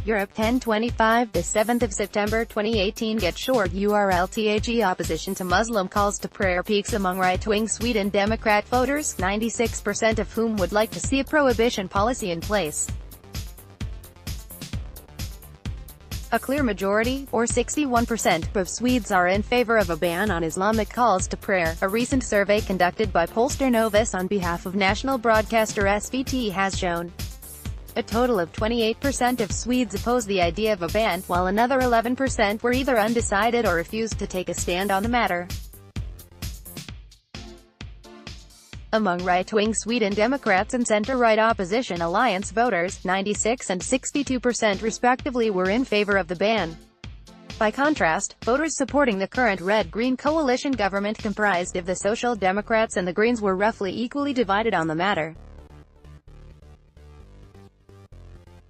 Europe 1025, the 7th of September 2018. Get short. URLThe opposition to Muslim calls to prayer peaks among right-wing Sweden Democrat voters, 96% of whom would like to see a prohibition policy in place. A clear majority, or 61%, of Swedes are in favor of a ban on Islamic calls to prayer. A recent survey conducted by pollster Novus on behalf of national broadcaster SVT has shown a total of 28% of Swedes oppose the idea of a ban, while another 11% were either undecided or refused to take a stand on the matter. Among right-wing Sweden Democrats and center-right opposition alliance voters, 96 and 62% respectively were in favor of the ban. By contrast, voters supporting the current Red-Green coalition government comprised of the Social Democrats and the Greens were roughly equally divided on the matter.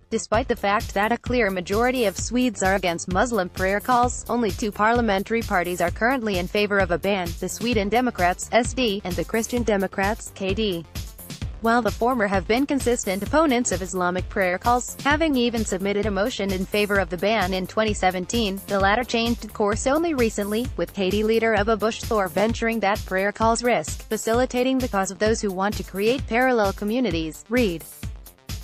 Despite the fact that a clear majority of Swedes are against Muslim prayer calls, only two parliamentary parties are currently in favor of a ban, the Sweden Democrats (SD) and the Christian Democrats (KD). While the former have been consistent opponents of Islamic prayer calls, having even submitted a motion in favor of the ban in 2017, the latter changed course only recently, with KD leader Ebba Busch Thor venturing that prayer calls risk facilitating the cause of those who want to create parallel communities. Read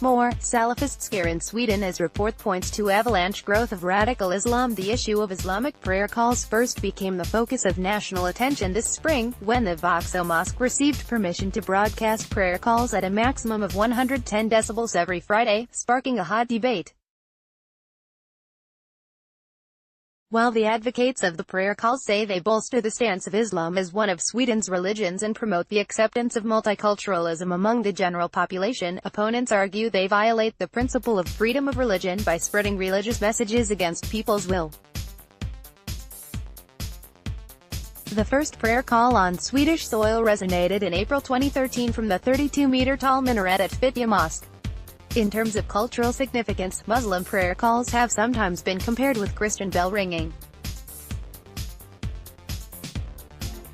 more. Salafist scare in Sweden as report points to avalanche growth of radical Islam. The issue of Islamic prayer calls first became the focus of national attention this spring, when the Voxo Mosque received permission to broadcast prayer calls at a maximum of 110 decibels every Friday, sparking a hot debate. While the advocates of the prayer calls say they bolster the stance of Islam as one of Sweden's religions and promote the acceptance of multiculturalism among the general population, opponents argue they violate the principle of freedom of religion by spreading religious messages against people's will. The first prayer call on Swedish soil resonated in April 2013 from the 32-meter-tall minaret at Fittja Mosque. In terms of cultural significance, Muslim prayer calls have sometimes been compared with Christian bell ringing.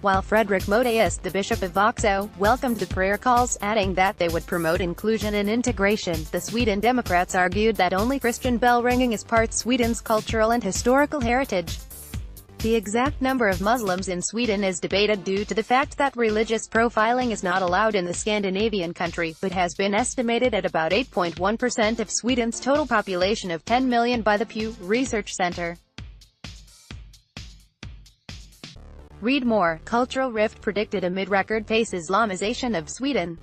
While Fredrik Modeus, the bishop of Voxo, welcomed the prayer calls, adding that they would promote inclusion and integration, the Sweden Democrats argued that only Christian bell ringing is part Sweden's cultural and historical heritage. The exact number of Muslims in Sweden is debated due to the fact that religious profiling is not allowed in the Scandinavian country, but has been estimated at about 8.1% of Sweden's total population of 10 million by the Pew Research Center. Read more. Cultural rift predicted amid record pace Islamization of Sweden.